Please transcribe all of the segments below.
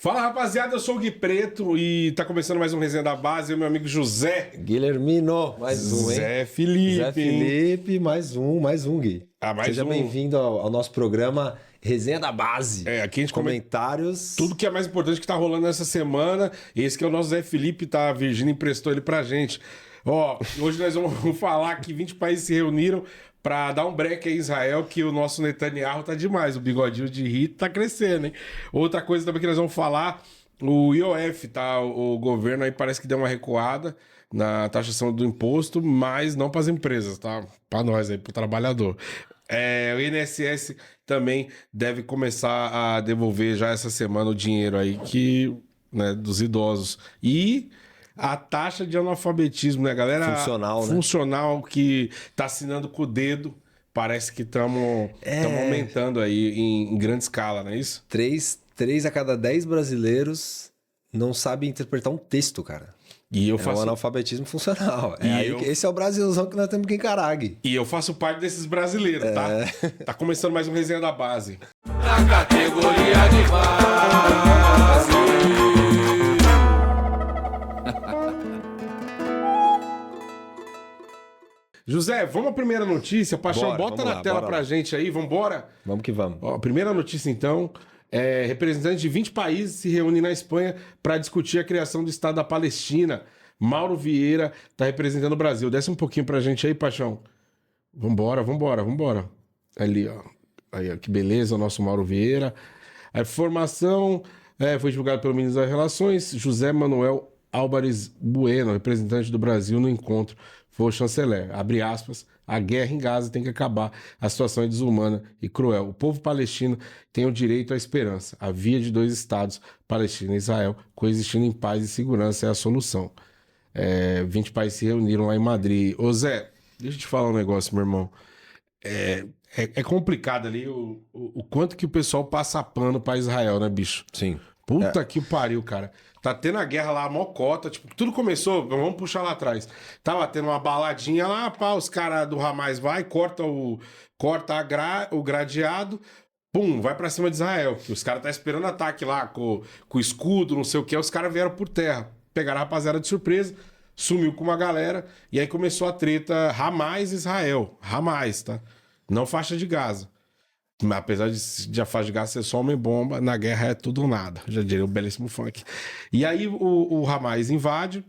Fala, rapaziada, eu sou o Gui Preto e tá começando mais um Resenha da Base, eu meu amigo José. Guilhermino, mais um, hein? Zé Felipe. Zé Felipe, mais um, Gui. Mais Seja um. bem-vindo ao nosso programa Resenha da Base. Aqui a gente comenta Comentários. tudo que é mais importante que tá rolando nessa semana. Esse que é o nosso Zé Felipe, tá? A Virgínia emprestou ele pra gente. Ó, hoje nós vamos falar que 20 países se reuniram pra dar um break a Israel, que o nosso Netanyahu tá demais. O bigodinho de rir tá crescendo, hein? Outra coisa também que nós vamos falar, o IOF, tá? O governo aí parece que deu uma recuada na taxação do imposto, mas não para as empresas, tá? Para nós aí, para o trabalhador. O INSS também deve começar a devolver já essa semana o dinheiro aí que, né, dos idosos. E a taxa de analfabetismo, né, galera? Funcional, né? Funcional que tá assinando com o dedo. Parece que estamos aumentando aí em grande escala, não é isso? 3 a cada 10 brasileiros não sabem interpretar um texto, cara. E eu É um analfabetismo funcional. E Esse é o Brasilzão que nós temos que encarar, Gui. E eu faço parte desses brasileiros, tá? Tá começando mais um Resenha da Base. Na categoria de base. José, vamos à primeira notícia. Paixão, Bora, bota vamos na lá, tela bora pra lá. gente aí, vambora? Vamos que vamos. Ó, a primeira notícia, então, representantes de 20 países se reúnem na Espanha para discutir a criação do Estado da Palestina. Mauro Vieira tá representando o Brasil. Desce um pouquinho pra gente aí, Paixão. Vambora. Ali, ó. Aí, ó, que beleza, o nosso Mauro Vieira. A informação foi divulgada pelo ministro das Relações, José Manuel Álvares Bueno, representante do Brasil no encontro. Foi o chanceler. Abre aspas. A guerra em Gaza tem que acabar. A situação é desumana e cruel. O povo palestino tem o direito à esperança. A via de 2 estados, Palestina e Israel, coexistindo em paz e segurança é a solução. 20 países se reuniram lá em Madrid. Ô Zé, deixa eu te falar um negócio, meu irmão. É complicado ali o quanto que o pessoal passa pano pra Israel, né, bicho? Sim. Puta que pariu, cara. Tá tendo a guerra lá, a mocota. Tipo, tudo começou, vamos puxar lá atrás. Tava tendo uma baladinha lá, pá, os caras do Hamas vai, corta o gradeado, pum, vai pra cima de Israel. Que os caras tá esperando ataque lá com o escudo, não sei o que. Os caras vieram por terra. Pegaram a rapaziada de surpresa, sumiu com uma galera. E aí começou a treta Hamas-Israel. Hamas, tá? Não faixa de Gaza. Apesar de a faixa de Gaza ser só homem-bomba, na guerra é tudo ou nada. Já diria o belíssimo funk. E aí o Hamas invade.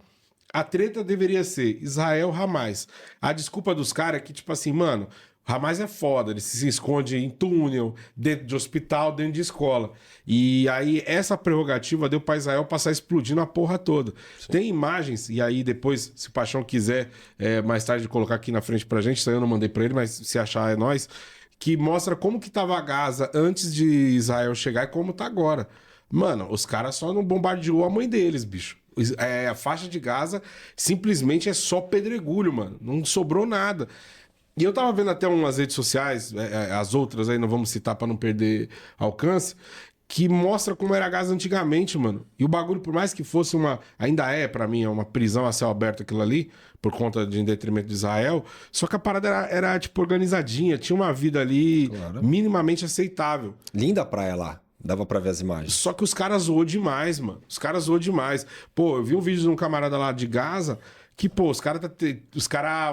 A treta deveria ser Israel-Hamas. A desculpa dos caras é que, tipo assim, mano, o Hamas é foda, ele se esconde em túnel, dentro de hospital, dentro de escola. E aí essa prerrogativa deu pra Israel passar explodindo a porra toda. Sim. Tem imagens, e aí depois, se o Paixão quiser mais tarde colocar aqui na frente pra gente, isso aí eu não mandei pra ele, mas se achar é nós, que mostra como que tava a Gaza antes de Israel chegar e como tá agora. Mano, os caras só não bombardeou a mãe deles, bicho. A faixa de Gaza simplesmente é só pedregulho, mano. Não sobrou nada. E eu tava vendo até umas redes sociais, as outras aí não vamos citar pra não perder alcance, que mostra como era a Gaza antigamente, mano. E o bagulho, por mais que fosse ainda é pra mim, uma prisão a céu aberto aquilo ali, por conta de em detrimento de Israel, só que a parada era tipo organizadinha, tinha uma vida ali minimamente aceitável. Linda a praia lá. Dava pra ver as imagens. Só que os caras zoou demais, mano. Os caras zoou demais. Pô, eu vi um vídeo de um camarada lá de Gaza que, pô, os caras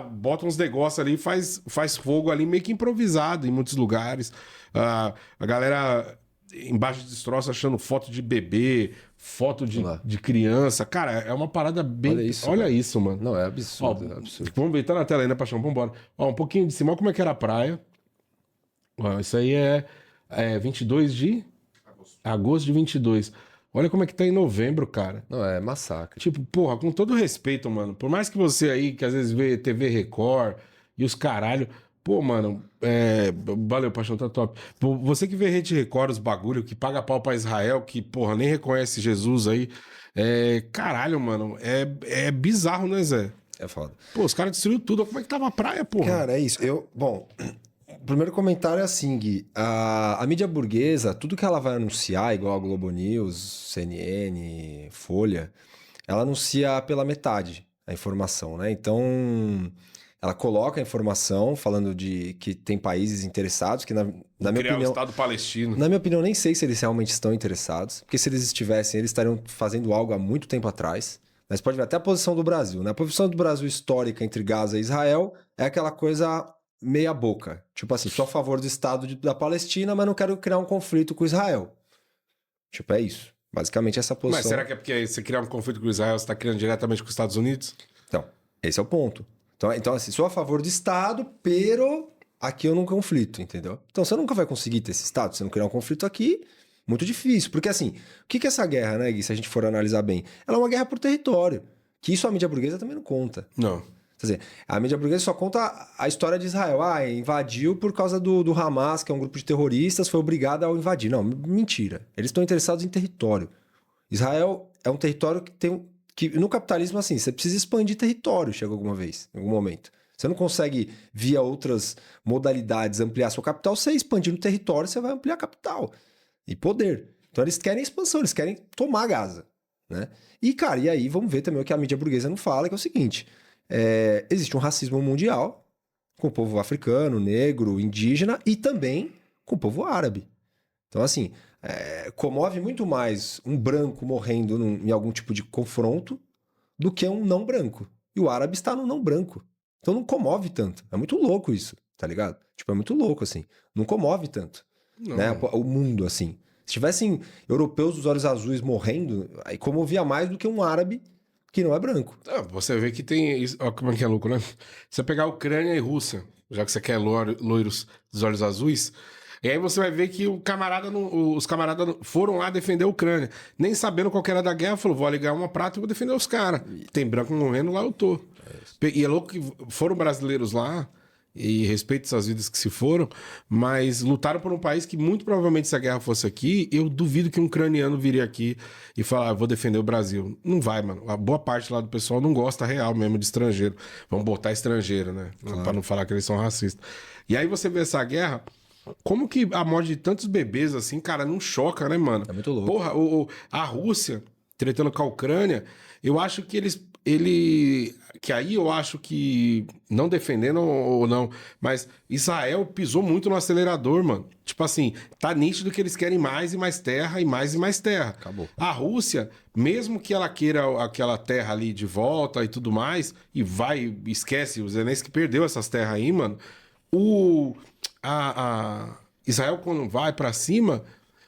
botam uns negócios ali e faz fogo ali meio que improvisado em muitos lugares. A galera embaixo de destroço achando foto de bebê, foto de criança. Cara, é uma parada bem... Olha isso, mano. Não, é absurdo, ó, é absurdo. Vamos ver, tá na tela aí, né, Paixão? Vambora. Ó, um pouquinho de cima, olha como é que era a praia. Ó, isso aí é 22 de... Agosto de 22. Olha como é que tá em novembro, cara. Não, é massacre. Tipo, porra, com todo respeito, mano. Por mais que você aí, que às vezes vê TV Record e os caralho... Pô, mano, valeu, Paixão, tá top. Pô, você que vê Rede Record, os bagulho, que paga pau pra Israel, que, porra, nem reconhece Jesus aí. Caralho, mano, é bizarro, né, Zé? É foda. Pô, os caras destruíram tudo. Como é que tava a praia, porra? Cara, é isso. Bom, o primeiro comentário é assim, Gui. A mídia burguesa, tudo que ela vai anunciar, igual a Globo News, CNN, Folha, ela anuncia pela metade a informação, né? Então, ela coloca a informação falando de que tem países interessados, que na minha Criar o opinião... Estado palestino. Na minha opinião, nem sei se eles realmente estão interessados, porque se eles estivessem, eles estariam fazendo algo há muito tempo atrás. Mas pode ver até a posição do Brasil, né? A posição do Brasil histórica entre Gaza e Israel é aquela coisa meia boca. Tipo assim, sou a favor do Estado da Palestina, mas não quero criar um conflito com Israel. Tipo, é isso. Basicamente essa posição. Mas será que é porque você criar um conflito com Israel, você está criando diretamente com os Estados Unidos? Então, esse é o ponto. Então assim, sou a favor do Estado, pero aqui eu não conflito, entendeu? Então você nunca vai conseguir ter esse Estado, se não criar um conflito aqui, muito difícil. Porque assim, o que é essa guerra, né, Gui, se a gente for analisar bem? Ela é uma guerra por território, que isso a mídia burguesa também não conta. Não. Quer dizer, a mídia burguesa só conta a história de Israel. Ah, invadiu por causa do Hamas, que é um grupo de terroristas, foi obrigado a invadir. Não, mentira. Eles estão interessados em território. Israel é um território que tem... que no capitalismo, assim, você precisa expandir território, chega alguma vez, em algum momento. Você não consegue, via outras modalidades, ampliar seu capital. Você expandindo o território, você vai ampliar capital e poder. Então eles querem expansão, eles querem tomar Gaza, né? E, cara, e aí vamos ver também o que a mídia burguesa não fala, que é o seguinte... existe um racismo mundial com o povo africano, negro, indígena e também com o povo árabe. Então, assim, comove muito mais um branco morrendo em algum tipo de confronto do que um não branco. E o árabe está no não branco. Então não comove tanto. É muito louco isso, tá ligado? Tipo, é muito louco, assim. Não comove tanto, né? O mundo, assim. Se tivessem europeus dos olhos azuis morrendo, aí comovia mais do que um árabe que não é branco. Você vê que tem... Olha como é que é louco, né? Você pegar Ucrânia e Rússia, já que você quer loiros dos olhos azuis, e aí você vai ver que os camaradas foram lá defender a Ucrânia. Nem sabendo qual que era da guerra, falou, vou ligar uma prata e vou defender os caras. Tem branco morrendo, lá eu tô. E é louco que foram brasileiros lá, e respeito essas vidas que se foram, mas lutaram por um país que muito provavelmente se a guerra fosse aqui, eu duvido que um ucraniano viria aqui e falar, vou defender o Brasil. Não vai, mano. A boa parte lá do pessoal não gosta real mesmo de estrangeiro. Vamos botar estrangeiro, né? Claro. Pra não falar que eles são racistas. E aí você vê essa guerra, como que a morte de tantos bebês assim, cara, não choca, né, mano? É muito louco. Porra, a Rússia tretando com a Ucrânia, eu acho que que aí eu acho que, não defendendo ou não, mas Israel pisou muito no acelerador, mano. Tipo assim, tá nítido que eles querem mais e mais terra e mais terra. Acabou. A Rússia, mesmo que ela queira aquela terra ali de volta e tudo mais, e esquece, o Zelensky perdeu essas terras aí, mano. Israel, quando vai pra cima,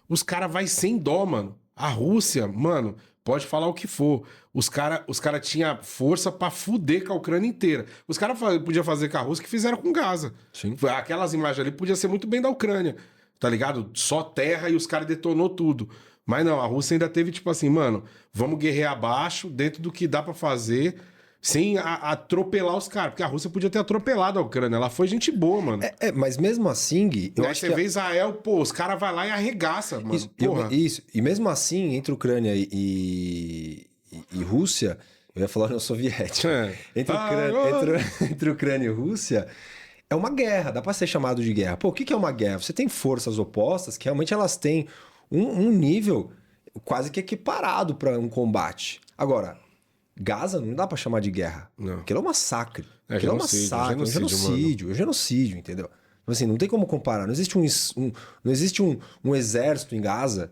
os caras vai sem dó, mano. A Rússia, mano, pode falar o que for. Os cara tinham força pra fuder com a Ucrânia inteira. Os caras podiam fazer com a Rússia que fizeram com Gaza. Sim. Aquelas imagens ali podiam ser muito bem da Ucrânia, tá ligado? Só terra e os caras detonou tudo. Mas não, a Rússia ainda teve tipo assim, mano, vamos guerrear abaixo, dentro do que dá pra fazer, sem atropelar os caras. Porque a Rússia podia ter atropelado a Ucrânia. Ela foi gente boa, mano. Mas mesmo assim, Gui, eu Aí acho você que... vê Israel, pô, os caras vão lá e arregaça, mano. Isso. E mesmo assim, entre Ucrânia e Rússia, eu ia falar União Soviética. Entre Ucrânia e Rússia, é uma guerra, dá pra ser chamado de guerra. Pô, o que é uma guerra? Você tem forças opostas que realmente elas têm um nível quase que equiparado para um combate. Agora, Gaza não dá pra chamar de guerra. Não. Aquilo é um massacre. É Aquilo genocídio, é um genocídio, entendeu? Assim, não tem como comparar. Não existe um exército em Gaza,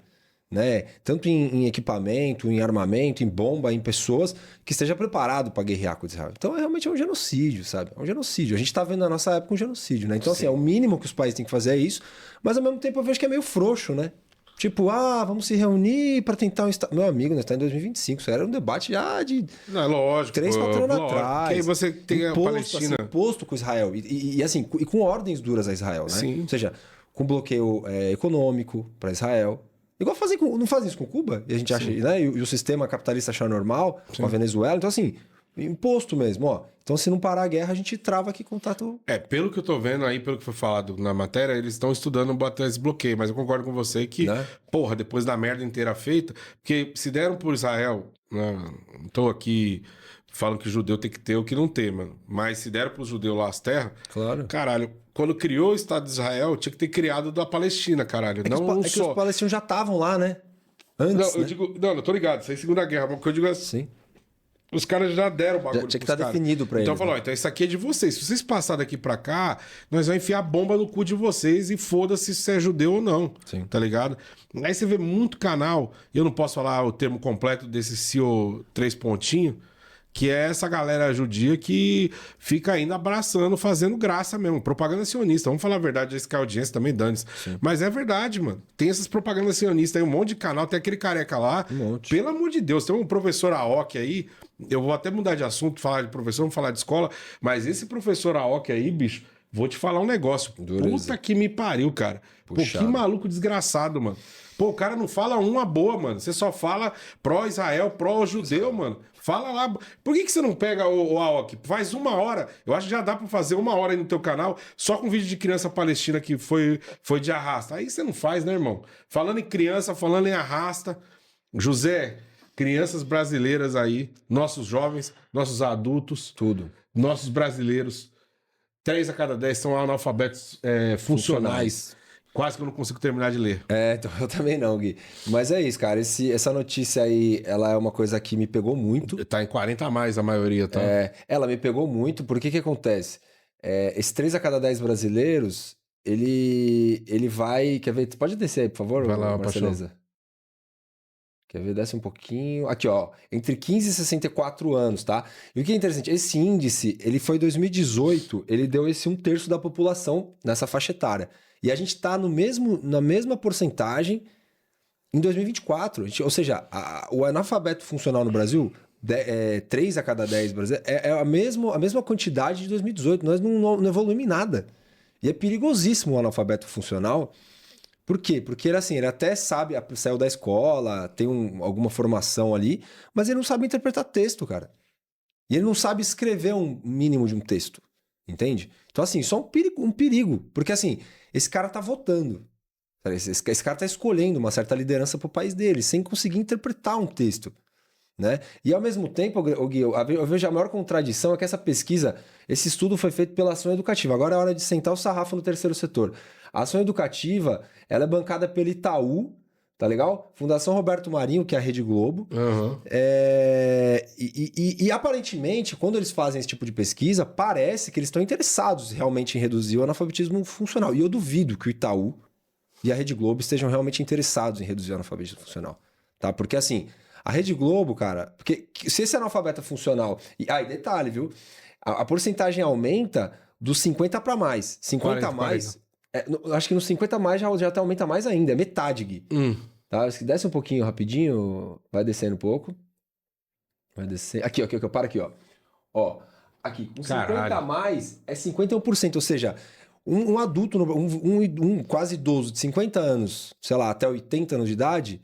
né? Tanto em equipamento, em armamento, em bomba, em pessoas, que esteja preparado para guerrear com Israel. Então, realmente é um genocídio, sabe? É um genocídio. A gente tá vendo na nossa época um genocídio, né? Então, assim, é o mínimo que os países têm que fazer é isso, mas ao mesmo tempo eu vejo que é meio frouxo, né? Tipo, vamos se reunir para tentar um Estado. Meu amigo, nós estamos em 2025. Isso era um debate já de Não, lógico, 3, 4 anos atrás. Que aí você tem a Palestina. Assim, imposto com Israel. E assim, e com ordens duras a Israel, né? Sim. Ou seja, com bloqueio econômico para Israel. Igual não fazem isso com Cuba? E a gente acha, né? E o sistema capitalista achar normal, com a Venezuela. Então, assim, imposto mesmo, ó. Então, se não parar a guerra, a gente trava aqui contato. Pelo que eu tô vendo aí, pelo que foi falado na matéria, eles estão estudando bater esse bloqueio, mas eu concordo com você que, Né? porra, depois da merda inteira feita, porque se deram por Israel, né, não tô aqui falando que judeu tem que ter o que não ter, mano, mas se deram pro judeu lá as terras, Claro. caralho, quando criou o Estado de Israel, tinha que ter criado da Palestina, caralho, não um que só. os palestinos já estavam lá, né? Antes, Não, eu né? digo, não, eu tô ligado, isso aí é Segunda Guerra, mas o que eu digo é Sim. Os caras já deram o bagulho. Já tinha que pros estar caras. definido pra Então eles, falou, né? então isso aqui é de vocês. Se vocês passarem daqui pra cá, nós vamos enfiar bomba no cu de vocês e foda-se se é judeu ou não. Sim. Tá ligado? Aí você vê muito canal, e eu não posso falar o termo completo desse CEO 3 pontinhos, que é essa galera judia que fica ainda abraçando, fazendo graça mesmo. Propaganda sionista. Vamos falar a verdade, esse que a audiência também dane-se. Mas é verdade, mano. Tem essas propagandas sionistas aí, um monte de canal. Tem aquele careca lá. Um monte. Pelo amor de Deus, tem um professor Aoki aí. Eu vou até mudar de assunto, falar de professor, vamos falar de escola. Mas esse professor Aoki aí, bicho, vou te falar um negócio. Dureza. Puta que me pariu, cara. Pô, que Puxado. maluco desgraçado, mano. Pô, o cara não fala uma boa, mano. Você só fala pró-Israel, pró-judeu, mano. Fala lá. Por que você não pega o Aoki? Faz 1 hora. Eu acho que já dá pra fazer 1 hora aí no teu canal, só com vídeo de criança palestina que foi de arrasta. Aí você não faz, né, irmão? Falando em criança, falando em arrasta. José, crianças brasileiras aí, nossos jovens, nossos adultos, Tudo. nossos brasileiros, 3 a cada 10 são analfabetos funcionais. Quase que eu não consigo terminar de ler. Então eu também não, Gui. Mas é isso, cara. Essa notícia aí, ela é uma coisa que me pegou muito. Tá em 40 a mais a maioria, tá? Ela me pegou muito, porque que acontece? Esse 3 a cada 10 brasileiros, ele vai... Quer ver? Pode descer aí, por favor, Vai lá, Marceleza. Quer ver? Desce um pouquinho. Aqui, ó. Entre 15 e 64 anos, tá? E o que é interessante, esse índice, ele foi em 2018, ele deu esse 1/3 da população nessa faixa etária. E a gente tá na mesma porcentagem em 2024. Ou seja, o analfabeto funcional no Brasil, 3 a cada 10 brasileiros, é a mesma quantidade de 2018. Nós não evoluímos em nada. E é perigosíssimo o analfabeto funcional. Por quê? Porque ele até sabe, saiu da escola, tem alguma formação ali, mas ele não sabe interpretar texto, cara. E ele não sabe escrever um mínimo de um texto. Entende? Então, assim, isso é um perigo. Porque, assim, esse cara tá votando. Esse cara tá escolhendo uma certa liderança pro país dele, sem conseguir interpretar um texto. Né? E, ao mesmo tempo, Gui, eu vejo a maior contradição é que essa pesquisa, esse estudo foi feito pela Ação Educativa. Agora é hora de sentar o sarrafo no terceiro setor. A Ação Educativa, ela é bancada pelo Itaú, tá legal? Fundação Roberto Marinho, que é a Rede Globo. Uhum. E aparentemente, quando eles fazem esse tipo de pesquisa, parece que eles estão interessados realmente em reduzir o analfabetismo funcional. E eu duvido que o Itaú e a Rede Globo estejam realmente interessados em reduzir o analfabetismo funcional. Tá? Porque assim, a Rede Globo, cara... Porque se esse analfabeto é funcional... E detalhe, viu? A porcentagem aumenta dos 50 para mais. 50 a mais... acho que nos 50 a mais já até aumenta mais ainda. É metade, Gui. Tá? Desce um pouquinho rapidinho. Vai descendo um pouco. Vai descer. Aqui, para aqui, ó. Ó, aqui. Com 50 a mais é 51%. Ou seja, um adulto, um quase idoso de 50 anos, sei lá, até 80 anos de idade,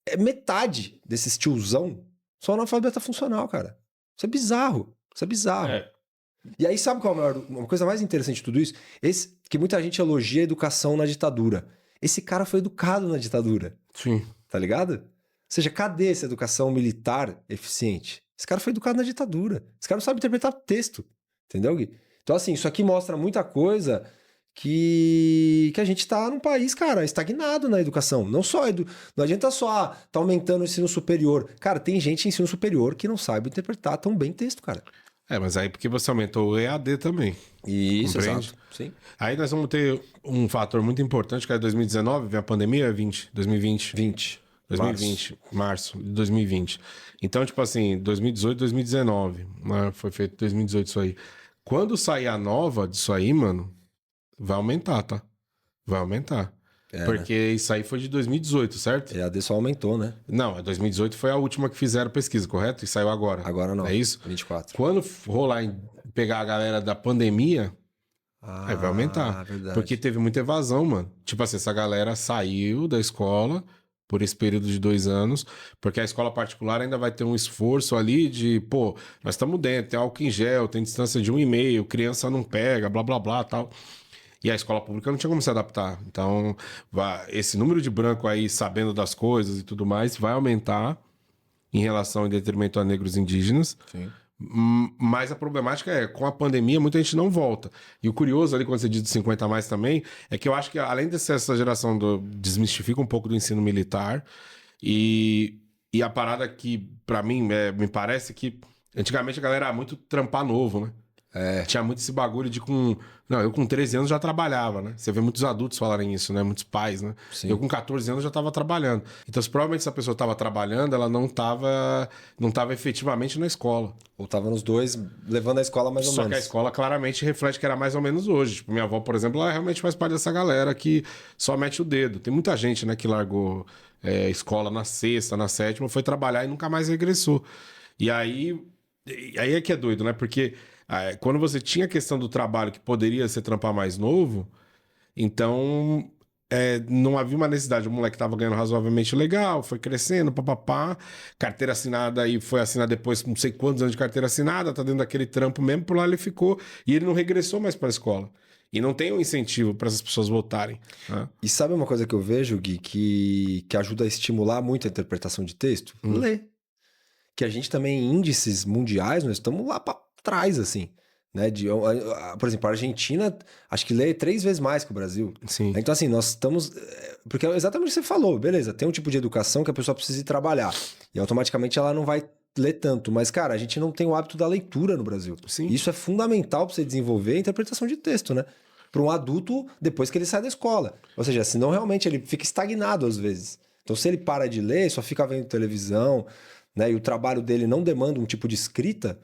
é metade desses tiozão só analfabeta funcional, cara. Isso é bizarro. Isso é bizarro. E aí, sabe qual é uma coisa mais interessante de tudo isso? Que muita gente elogia a educação na ditadura. Esse cara foi educado na ditadura. Sim. Tá ligado? Ou seja, cadê essa educação militar eficiente? Esse cara foi educado na ditadura. Esse cara não sabe interpretar texto. Entendeu, Gui? Então, assim, isso aqui mostra muita coisa que a gente tá num país, cara, estagnado na educação. Não adianta só tá aumentando o ensino superior. Cara, tem gente em ensino superior que não sabe interpretar tão bem texto, cara. Mas aí porque você aumentou o EAD também. Isso, compreende? exato. Sim. Aí nós vamos ter um fator muito importante, que é 2019, vem a pandemia, 2020. 2020, março de 2020. Então, tipo assim, 2018, 2019. Foi feito 2018 isso aí. Quando sair a nova disso aí, mano, vai aumentar, tá? Vai aumentar. Porque isso aí foi de 2018, certo? EAD só aumentou, né? Não, 2018 foi a última que fizeram pesquisa, correto? E saiu agora. Agora não. É isso? 24. Quando rolar em pegar a galera da pandemia, aí vai aumentar. Verdade. Porque teve muita evasão, mano. Tipo assim, essa galera saiu da escola por esse período de 2 anos, porque a escola particular ainda vai ter um esforço ali de, pô, nós estamos dentro, tem álcool em gel, tem distância de 1,5, criança não pega, blá, blá, blá, tal. E a escola pública não tinha como se adaptar. Então, esse número de branco aí, sabendo das coisas e tudo mais, vai aumentar em relação em detrimento a negros indígenas. Sim. Mas a problemática é, com a pandemia, muita gente não volta. E o curioso ali, quando você diz de 50 a mais também, é que eu acho que, além dessa geração desmistifica um pouco do ensino militar, e a parada que, pra mim, me parece que Antigamente a galera era muito trampar novo, né? Tinha muito esse bagulho de com... Não, eu com 13 anos já trabalhava, né? Você vê muitos adultos falarem isso, né? Muitos pais, né? Sim. Eu com 14 anos já tava trabalhando. Então, se provavelmente essa pessoa tava trabalhando, ela não tava efetivamente na escola. Ou tava nos dois, levando a escola mais ou Só menos. que a escola claramente reflete que era mais ou menos hoje. Tipo, minha avó, por exemplo, ela realmente faz parte dessa galera que só mete o dedo. Tem muita gente, né, que largou escola na sexta, na sétima, foi trabalhar e nunca mais regressou. E aí é que é doido, né? Porque quando você tinha a questão do trabalho que poderia ser trampar mais novo, então não havia uma necessidade. O moleque tava ganhando razoavelmente legal, foi crescendo, papapá. Carteira assinada aí foi assinada depois, não sei quantos anos de carteira assinada, tá dentro daquele trampo mesmo, por lá ele ficou. E ele não regressou mais pra escola. E não tem um incentivo para essas pessoas voltarem. Né? E sabe uma coisa que eu vejo, Gui, que ajuda a estimular muito a interpretação de texto? Ler. Que a gente também, em índices mundiais, nós estamos lá para trás, assim. Né? Por exemplo, a Argentina, acho que lê 3 vezes mais que o Brasil. Sim. Então, assim, nós estamos... Porque é exatamente o que você falou, beleza, tem um tipo de educação que a pessoa precisa ir trabalhar. E automaticamente ela não vai ler tanto. Mas, cara, a gente não tem o hábito da leitura no Brasil. Sim. Isso é fundamental para você desenvolver a interpretação de texto, né? Para um adulto, depois que ele sai da escola. Ou seja, senão realmente ele fica estagnado às vezes. Então, se ele para de ler, só fica vendo televisão, né? E o trabalho dele não demanda um tipo de escrita,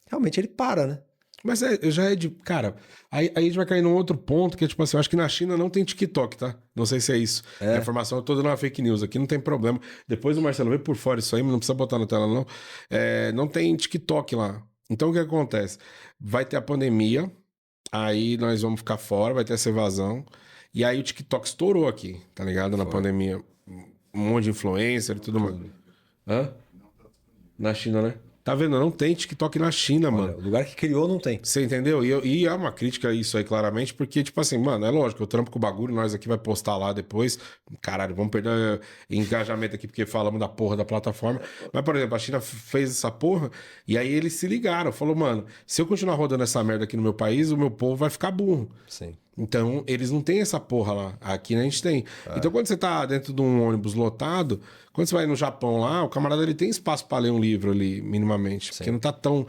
realmente ele para, né? Mas já é de... Cara, aí a gente vai cair num outro ponto que é tipo assim, eu acho que na China não tem TikTok, tá? Não sei se é isso. A informação eu tô dando uma fake news aqui, não tem problema. Depois o Marcelo vê por fora isso aí, mas não precisa botar na tela não. Não tem TikTok lá. Então o que acontece? Vai ter a pandemia, aí nós vamos ficar fora, vai ter essa evasão. E aí o TikTok estourou aqui, tá ligado? Na pandemia. Um monte de influencer e tudo mais. Hã? Na China, né? Tá vendo? Não tem TikTok na China, mano. Olha, o lugar que criou não tem. Você entendeu? E é uma crítica a isso aí, claramente, porque, tipo assim, mano, é lógico, eu trampo com o bagulho, nós aqui vai postar lá depois. Caralho, vamos perder engajamento aqui porque falamos da porra da plataforma. Mas, por exemplo, a China fez essa porra e aí eles se ligaram. Falou, mano, se eu continuar rodando essa merda aqui no meu país, o meu povo vai ficar burro. Sim. Então, eles não têm essa porra lá. Aqui a gente tem. Então, quando você tá dentro de um ônibus lotado, quando você vai no Japão lá, o camarada ele tem espaço pra ler um livro ali, minimamente. Porque não tá tão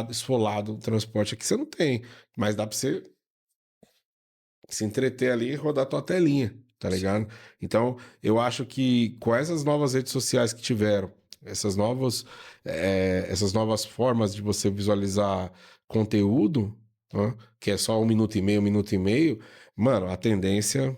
esfolado o transporte. Aqui você não tem. Mas dá pra você se entreter ali e rodar tua telinha, tá ligado? Então, eu acho que com essas novas redes sociais que tiveram, essas novas formas de você visualizar conteúdo, né, que é só 1 minuto e meio, mano, a tendência...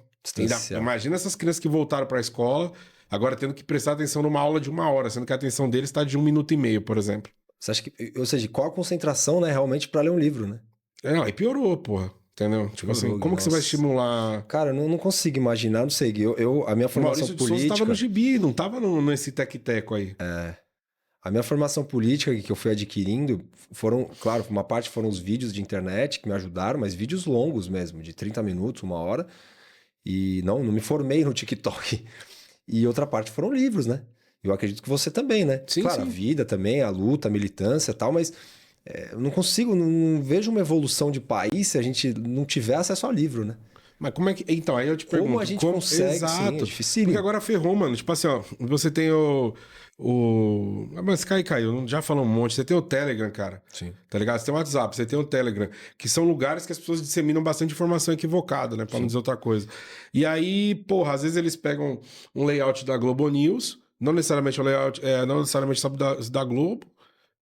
Imagina essas crianças que voltaram pra escola, agora tendo que prestar atenção numa aula de 1 hora, sendo que a atenção deles está de 1 minuto e meio, por exemplo. Você acha que... Ou seja, qual a concentração, né, realmente, para ler um livro, né? Não, aí piorou, porra. Entendeu? Tipo assim, como que você vai estimular... Cara, eu não consigo imaginar, não sei, a minha formação Maurício de política... Souza tava no gibi, não tava nesse tec-teco aí. A minha formação política que eu fui adquirindo foram, claro, uma parte foram os vídeos de internet que me ajudaram, mas vídeos longos mesmo, de 30 minutos, 1 hora. E não me formei no TikTok. E outra parte foram livros, né? Eu acredito que você também, né? Sim, claro, sim. A vida também, a luta, a militância e tal, mas eu não vejo uma evolução de país se a gente não tiver acesso a livro, né? Mas como é que... Então, aí eu te pergunto... Como a gente consegue, sim, é dificílimo. Porque agora ferrou, mano. Tipo assim, ó, você tem Mas caiu, já falou um monte. Você tem o Telegram, cara. Sim. Tá ligado? Você tem o WhatsApp, você tem o Telegram, que são lugares que as pessoas disseminam bastante informação equivocada, né? Pra não dizer outra coisa. E aí, porra, às vezes eles pegam um layout da Globo News, não necessariamente o layout, não necessariamente sabe da Globo,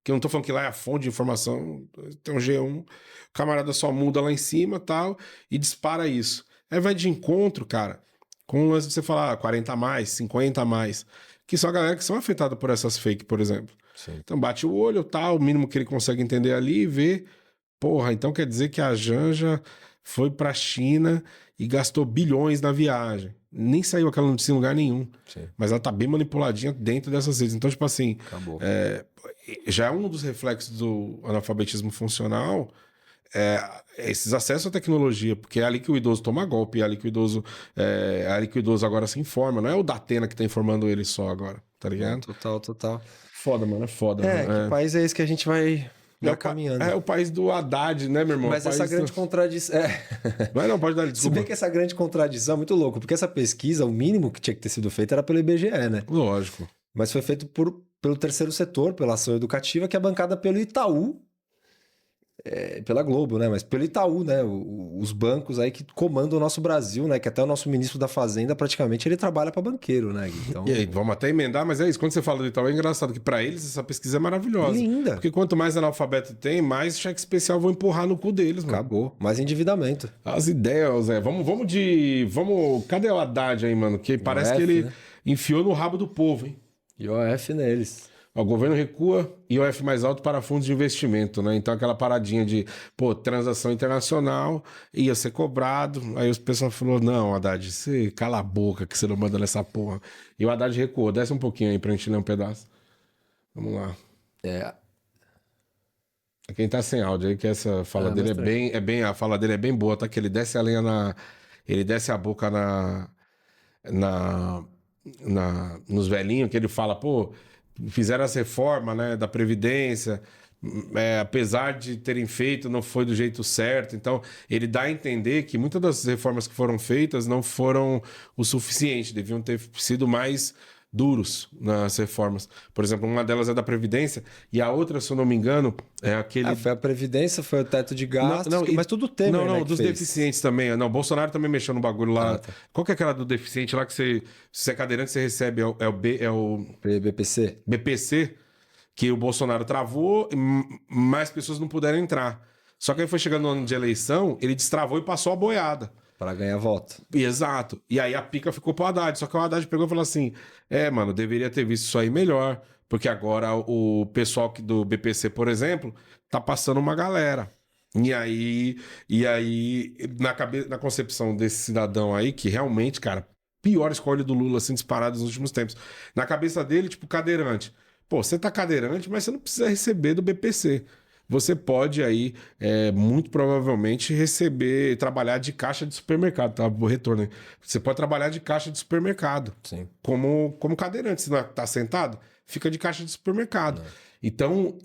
que eu não tô falando que lá é a fonte de informação, tem um G1, o camarada só muda lá em cima e tal, e dispara isso. Aí vai de encontro, cara, com o lance de você falar 40 a mais, 50 a mais, que são a galera que são afetadas por essas fake, por exemplo. Sim. Então bate o olho, tá, o mínimo que ele consegue entender ali e vê, porra, então quer dizer que a Janja foi pra China e gastou bilhões na viagem. Nem saiu aquela notícia em lugar nenhum. Sim. Mas ela tá bem manipuladinha dentro dessas redes. Então, tipo assim, Acabou. já é um dos reflexos do analfabetismo funcional, esses acessos à tecnologia, porque é ali que o idoso toma golpe, é ali que o idoso agora se informa. Não é o Datena que tá informando ele só agora, tá ligado? Total. Foda, mano, é foda. Que país é esse que a gente vai caminhando? É o país do Haddad, né, meu irmão? Mas essa grande contradição... Não, pode dar, Se desculpa. bem que essa grande contradição é muito louco, porque essa pesquisa, o mínimo que tinha que ter sido feito era pelo IBGE, né? Lógico. Mas foi feito por pelo terceiro setor, pela ação educativa, que é bancada pelo Itaú, pela Globo, né? Mas pelo Itaú, né? Os bancos aí que comandam o nosso Brasil, né? Que até o nosso ministro da Fazenda, praticamente, ele trabalha para banqueiro, né? Então, E aí, vamos até emendar, mas é isso. Quando você fala do Itaú, é engraçado que pra eles essa pesquisa é maravilhosa. linda. Porque quanto mais analfabeto tem, mais cheque especial vão empurrar no cu deles, mano. Acabou. Mais endividamento. As ideias, Zé. Vamos de. Vamos. Cadê o Haddad aí, mano? Que parece que ele né? enfiou no rabo do povo, hein? IOF neles. O governo recua IOF mais alto para fundos de investimento, né? Então aquela paradinha de, pô, transação internacional ia ser cobrado. Aí os pessoal falou, não, Haddad, você cala a boca que você não manda nessa porra. E o Haddad recuou. Desce um pouquinho aí pra gente ler um pedaço. Vamos lá. Quem tá sem áudio aí, que essa fala dele a fala dele é bem boa, tá? Que ele desce a lenha ele desce a boca nos velhinhos, que ele fala, pô, fizeram as reformas, né, da Previdência, apesar de terem feito, não foi do jeito certo. Então, ele dá a entender que muitas das reformas que foram feitas não foram o suficiente, deviam ter sido mais duros nas reformas. Por exemplo, uma delas é da Previdência e a outra, se eu não me engano, é aquele... Foi a Previdência, foi o teto de gastos, Não, mas tudo tem, Não, né, dos deficientes também. Não, o Bolsonaro também mexeu no bagulho lá. Tá. Qual que é aquela do deficiente lá que se você é cadeirante, você recebe? É o BPC. BPC, que o Bolsonaro travou e mais pessoas não puderam entrar. Só que aí foi chegando no ano de eleição, ele destravou e passou a boiada. Para ganhar voto. Exato. E aí a pica ficou pro Haddad. Só que o Haddad pegou e falou assim: mano, deveria ter visto isso aí melhor. Porque agora o pessoal do BPC, por exemplo, tá passando uma galera. E aí na concepção desse cidadão aí, que realmente, cara, pior escolha do Lula, assim, disparado nos últimos tempos. Na cabeça dele, tipo, cadeirante. Pô, você tá cadeirante, mas você não precisa receber do BPC. Você pode aí, muito provavelmente, trabalhar de caixa de supermercado, tá? O retorno aí. Você pode trabalhar de caixa de supermercado. Sim. Como cadeirante. Se não tá sentado, fica de caixa de supermercado. Então,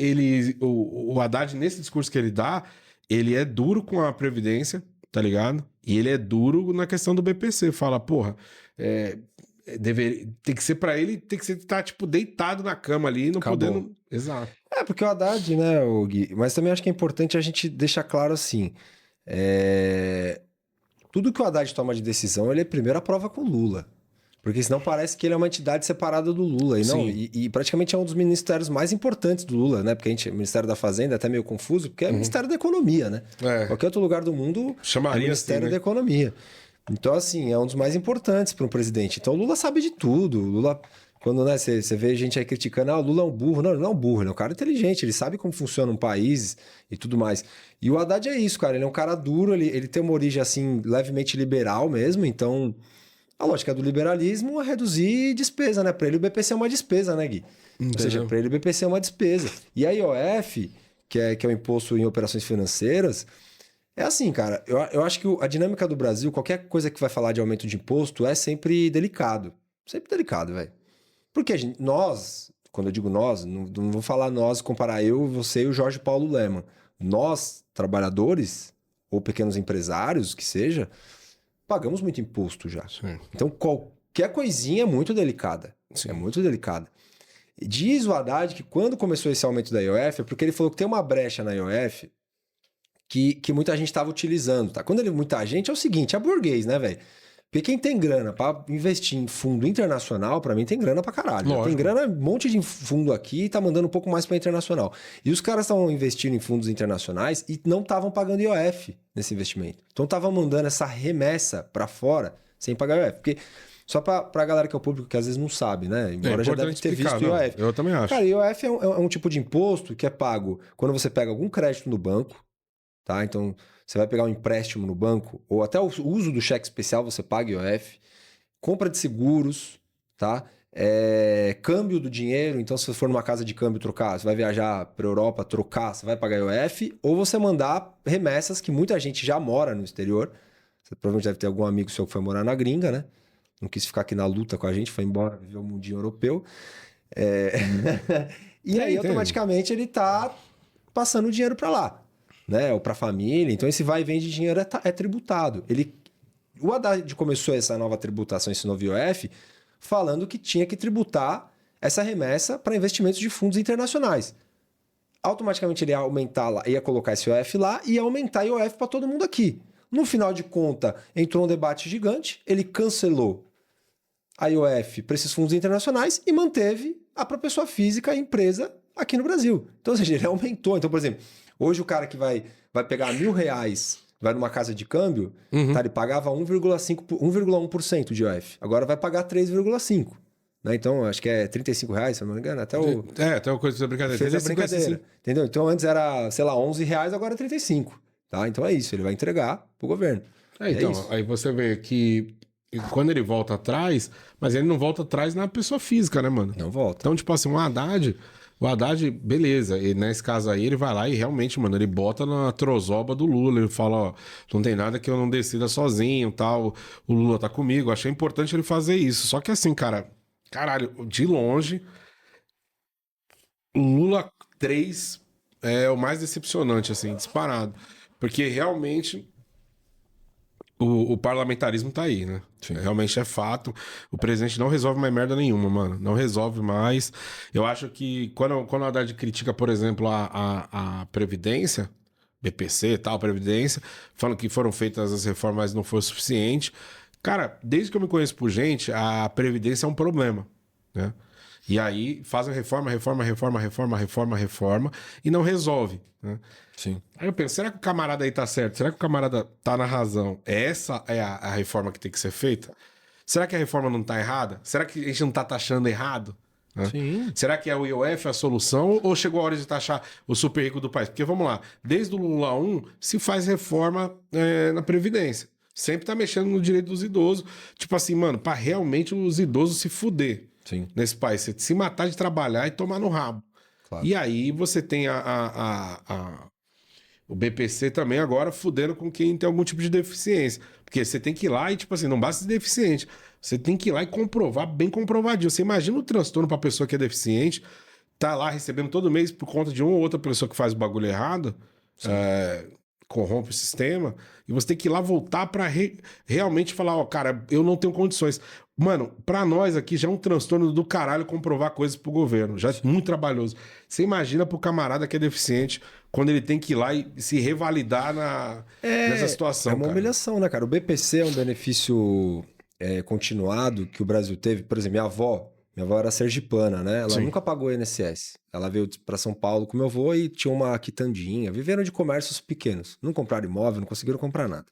o Haddad, nesse discurso que ele dá, ele é duro com a Previdência, tá ligado? E ele é duro na questão do BPC. Fala, porra, tem que ser pra ele, tem que ser estar, tipo, deitado na cama ali, não Acabou. podendo... Exato. Porque o Haddad, né, o Gui, mas também acho que é importante a gente deixar claro assim, tudo que o Haddad toma de decisão, ele primeiro aprova com o Lula. Porque senão parece que ele é uma entidade separada do Lula. E, não, e praticamente é um dos ministérios mais importantes do Lula, né? Porque o Ministério da Fazenda é até meio confuso, porque é o Ministério da Economia, né? Qualquer outro lugar do mundo chamaria é o Ministério assim, né? da Economia. Então, assim, é um dos mais importantes para um presidente. Então, o Lula sabe de tudo. O Lula, quando você vê gente aí criticando, o Lula é um burro. Não, ele não é um burro, ele é um cara inteligente, ele sabe como funciona um país e tudo mais. E o Haddad é isso, cara. Ele é um cara duro, ele tem uma origem, assim, levemente liberal mesmo. Então, a lógica do liberalismo é reduzir despesa, né? Para ele, o BPC é uma despesa, né, Gui? Ou seja, para ele, o BPC é uma despesa. E a IOF, que é o Imposto em Operações Financeiras... É assim, cara, eu acho que a dinâmica do Brasil, qualquer coisa que vai falar de aumento de imposto é sempre delicado. Sempre delicado, velho. Porque nós, quando eu digo nós, não vou falar nós, comparar eu, você e o Jorge Paulo Lemann. Nós, trabalhadores, ou pequenos empresários, que seja, pagamos muito imposto já. Sim. Então, qualquer coisinha é muito delicada. Sim. É muito delicada. Diz o Haddad que quando começou esse aumento da IOF, é porque ele falou que tem uma brecha na IOF que muita gente estava utilizando, tá? Quando ele muita gente, é o seguinte, é burguês, né, velho? Porque quem tem grana para investir em fundo internacional, para mim tem grana pra caralho. Lógico. Tem grana, um monte de fundo aqui e tá mandando um pouco mais para internacional. E os caras estavam investindo em fundos internacionais e não estavam pagando IOF nesse investimento. Então estavam mandando essa remessa para fora sem pagar IOF. Porque só pra galera que é o público que às vezes não sabe, né? Embora já deve ter visto não, IOF. Eu também acho. Cara, IOF é um tipo de imposto que é pago quando você pega algum crédito no banco, tá? Então, você vai pegar um empréstimo no banco, ou até o uso do cheque especial, você paga IOF. Compra de seguros, tá? Câmbio do dinheiro, então se você for numa casa de câmbio trocar, você vai viajar para Europa trocar, você vai pagar IOF, ou você mandar remessas, que muita gente já mora no exterior. Você provavelmente deve ter algum amigo seu que foi morar na gringa, né? Não quis ficar aqui na luta com a gente, foi embora, viveu o mundinho europeu. E aí, automaticamente, ele tá passando o dinheiro para lá, né? Ou para a família. Então, esse vai e vem de dinheiro é tributado. O Haddad começou essa nova tributação, esse novo IOF, falando que tinha que tributar essa remessa para investimentos de fundos internacionais. Automaticamente ele ia aumentar lá, ia colocar esse IOF lá e ia aumentar a IOF para todo mundo aqui. No final de conta, entrou um debate gigante, ele cancelou a IOF para esses fundos internacionais e manteve para a pessoa física, a empresa, aqui no Brasil. Então, ou seja, ele aumentou. Então, por exemplo, hoje o cara que vai pegar R$1.000, vai numa casa de câmbio, tá, ele pagava 1,1% de IOF. Agora vai pagar 3,5%. Né? Então, acho que é R$35, se eu não me engano. Até uma coisa da brincadeira. fez a brincadeira. Entendeu? Então, antes era, sei lá, R$11, agora é 35. Tá? Então é isso, ele vai entregar pro governo. Então, isso. aí você vê que quando ele volta atrás, mas ele não volta atrás na pessoa física, né, mano? Não volta. Então, tipo assim, o Haddad, beleza, e nesse caso aí ele vai lá e realmente, mano, ele bota na trozoba do Lula, ele fala, ó, não tem nada que eu não decida sozinho, tal, o Lula tá comigo, achei importante ele fazer isso, só que assim, cara, caralho, de longe, o Lula 3 é o mais decepcionante, assim, disparado, porque realmente o parlamentarismo tá aí, né? Realmente é fato. O presidente não resolve mais merda nenhuma, mano. Não resolve mais. Eu acho que quando o Haddad critica, por exemplo, a Previdência, BPC e tal, Previdência, falando que foram feitas as reformas, mas não foi o suficiente. Cara, desde que eu me conheço por gente, a Previdência é um problema, né? E aí fazem reforma e não resolve, né? Sim. Aí eu penso, será que o camarada aí tá certo? Será que o camarada tá na razão? Essa é a reforma que tem que ser feita? Será que a reforma não tá errada? Será que a gente não tá taxando errado? Né? Sim. Será que é o IOF a solução ou chegou a hora de taxar o super rico do país? Porque vamos lá, desde o Lula 1 se faz reforma na Previdência. Sempre tá mexendo no direito dos idosos. Tipo assim, mano, pra realmente os idosos se fuder. Sim. Nesse país, você se matar de trabalhar e tomar no rabo. Claro. E aí você tem o BPC também agora fudendo com quem tem algum tipo de deficiência. Porque você tem que ir lá e, tipo assim, não basta ser deficiente. Você tem que ir lá e comprovar, bem comprovadinho. Você imagina o transtorno pra pessoa que é deficiente, tá lá recebendo todo mês por conta de uma ou outra pessoa que faz o bagulho errado, corrompe o sistema, e você tem que ir lá voltar pra realmente falar, ó, cara, eu não tenho condições. Mano, pra nós aqui já é um transtorno do caralho comprovar coisas pro governo. Já é muito trabalhoso. Você imagina pro camarada que é deficiente quando ele tem que ir lá e se revalidar nessa situação, É uma cara. humilhação, né, cara? O BPC é um benefício continuado que o Brasil teve. Por exemplo, minha avó era sergipana, né? Ela nunca pagou INSS. Ela veio pra São Paulo com meu avô e tinha uma quitandinha. Viveram de comércios pequenos. Não compraram imóvel, não conseguiram comprar nada.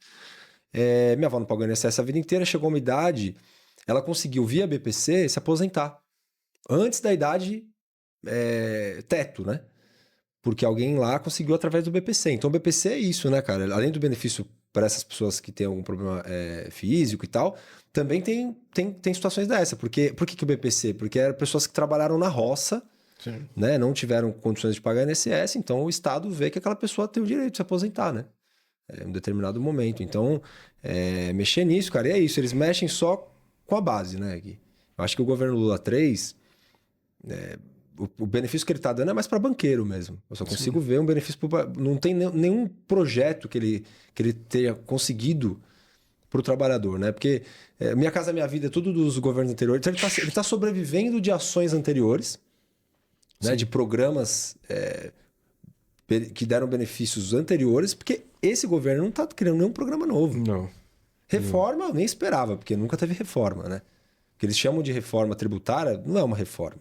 Minha avó não pagou INSS a vida inteira, chegou a uma idade... Ela conseguiu, via BPC, se aposentar. Antes da idade teto, né? Porque alguém lá conseguiu através do BPC. Então, o BPC é isso, né, cara? Além do benefício para essas pessoas que têm algum problema físico e tal, também tem situações dessa. Por que o BPC? Porque eram pessoas que trabalharam na roça, né? Não tiveram condições de pagar INSS, então o Estado vê que aquela pessoa tem o direito de se aposentar, né? Em um determinado momento. Então, mexer nisso, cara, e é isso. Eles mexem só com a base, né, Gui? Eu acho que o governo Lula 3, o benefício que ele tá dando é mais para banqueiro mesmo. Eu só consigo ver um benefício... Não tem nenhum projeto que ele tenha conseguido pro trabalhador, né? Porque Minha Casa Minha Vida é tudo dos governos anteriores. Então ele tá sobrevivendo de ações anteriores, né? De programas que deram benefícios anteriores, porque esse governo não tá criando nenhum programa novo. Não. Reforma eu nem esperava, porque nunca teve reforma, né? O que eles chamam de reforma tributária não é uma reforma.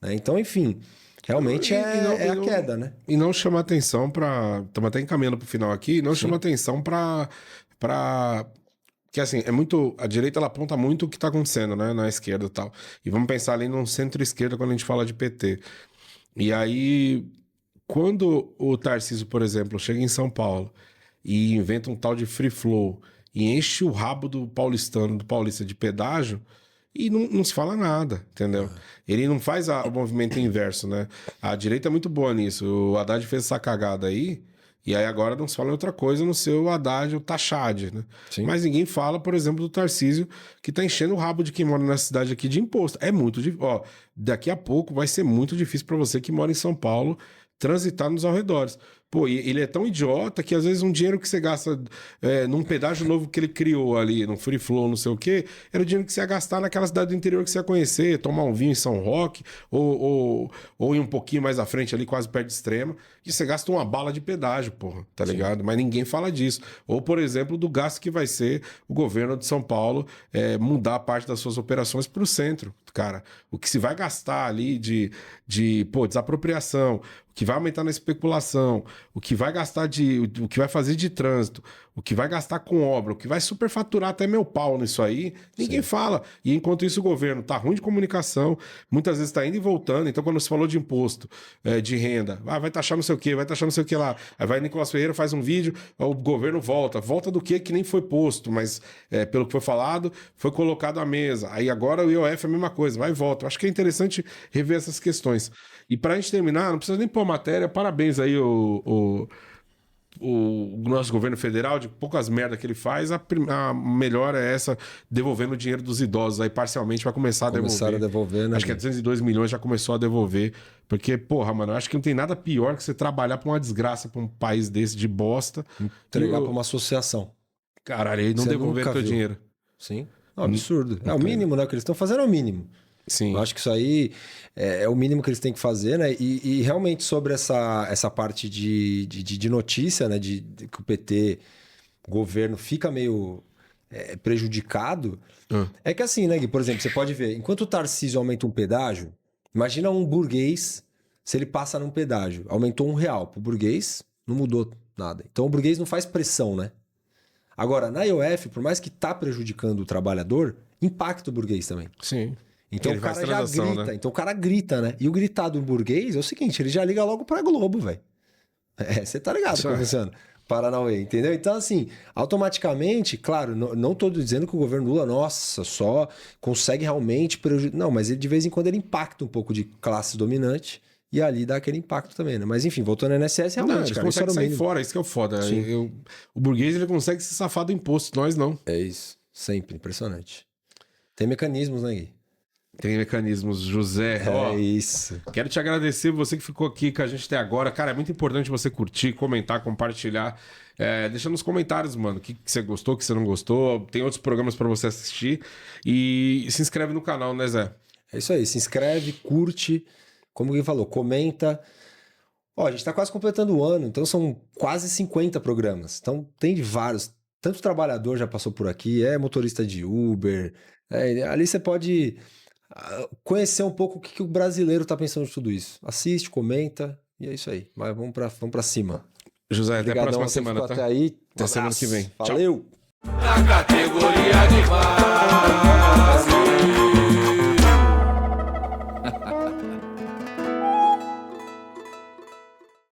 Né? Então, enfim, realmente a queda, né? E não chama atenção para... Estamos até encaminhando para o final aqui. Não chama atenção para... Que assim, é muito... A direita, ela aponta muito o que está acontecendo, né? Na esquerda e tal. E vamos pensar ali no centro-esquerda quando a gente fala de PT. E aí, quando o Tarcísio, por exemplo, chega em São Paulo e inventa um tal de free flow e enche o rabo do paulista de pedágio e não se fala nada, entendeu? Ele não faz o movimento inverso, né? A direita é muito boa nisso. O Haddad fez essa cagada aí, e aí agora não se fala em outra coisa no seu Haddad, o Taxade, né? Sim. Mas ninguém fala, por exemplo, do Tarcísio, que tá enchendo o rabo de quem mora nessa cidade aqui de imposto. É muito difícil. Ó, daqui a pouco vai ser muito difícil para você que mora em São Paulo transitar nos arredores. Pô, e ele é tão idiota que às vezes um dinheiro que você gasta num pedágio novo que ele criou ali, num free flow, não sei o quê, era o dinheiro que você ia gastar naquela cidade do interior que você ia conhecer, tomar um vinho em São Roque, ou ir um pouquinho mais à frente ali, quase perto de Extrema, e você gasta uma bala de pedágio, porra, tá ligado? Mas ninguém fala disso. Ou, por exemplo, do gasto que vai ser o governo de São Paulo mudar parte das suas operações para o centro, cara. O que se vai gastar ali de desapropriação, o que vai aumentar na especulação, o que vai gastar o que vai fazer de trânsito, o que vai gastar com obra, o que vai superfaturar até meu pau nisso aí, ninguém fala. E enquanto isso o governo tá ruim de comunicação, muitas vezes tá indo e voltando. Então quando você falou de imposto, de renda, vai taxar não sei o que, vai taxar não sei o que lá. Aí vai Nicolas Ferreira, faz um vídeo, o governo volta. Volta do que nem foi posto, mas pelo que foi falado, foi colocado à mesa. Aí agora o IOF é a mesma coisa, vai e volta. Eu acho que é interessante rever essas questões. E pra gente terminar, não precisa nem pôr matéria, parabéns aí o nosso governo federal, de poucas merdas que ele faz, a melhor é essa, devolvendo o dinheiro dos idosos aí parcialmente, vai começar a devolver. Né, acho que 202 milhões já começou a devolver, porque, porra, mano, eu acho que não tem nada pior que você trabalhar pra uma desgraça pra um país desse de bosta. Entregar pra uma associação. Caralho, aí não devolver o teu dinheiro. Sim. Não, absurdo. É o mínimo, né? O que eles estão fazendo é o mínimo. Sim. Eu acho que isso aí é o mínimo que eles têm que fazer, né? E realmente sobre essa parte de notícia, né? Que o PT, governo, fica meio prejudicado. É que assim, né, Gui? Por exemplo, você pode ver, enquanto o Tarcísio aumenta um pedágio, imagina um burguês, se ele passa num pedágio, aumentou R$1 pro burguês, não mudou nada. Então o burguês não faz pressão, né? Agora, na IOF, por mais que tá prejudicando o trabalhador, impacta o burguês também. Sim. Então o cara já grita, né? Então o cara grita, né? E o gritar do burguês é o seguinte, ele já liga logo pra Globo, velho. Você tá ligado como funciona. Paranauê, entendeu? Então, assim, automaticamente, claro, não tô dizendo que o governo Lula, nossa, só consegue realmente prejudicar. Não, mas ele, de vez em quando ele impacta um pouco de classe dominante e ali dá aquele impacto também, né? Mas enfim, voltando ao INSS, realmente, ele cara, consegue sair fora, isso que é o foda. O burguês, ele consegue se safar do imposto, nós não. É isso, sempre, impressionante. Tem mecanismos, né, Gui? Tem mecanismos, José. Isso. Quero te agradecer, você que ficou aqui com a gente até agora. Cara, é muito importante você curtir, comentar, compartilhar. Deixa nos comentários, mano, o que você gostou, o que você não gostou. Tem outros programas pra você assistir. E se inscreve no canal, né, Zé? É isso aí, se inscreve, curte, como o Gui falou, comenta. Ó, a gente tá quase completando o ano, então são quase 50 programas. Então tem vários. Tanto trabalhador já passou por aqui, motorista de Uber. Ali você pode conhecer um pouco o que o brasileiro tá pensando de tudo isso. Assiste, comenta, e é isso aí. Mas vamos pra cima. José, até a próxima semana, tá? Até aí. Até semana que vem. Valeu! Na categoria de base.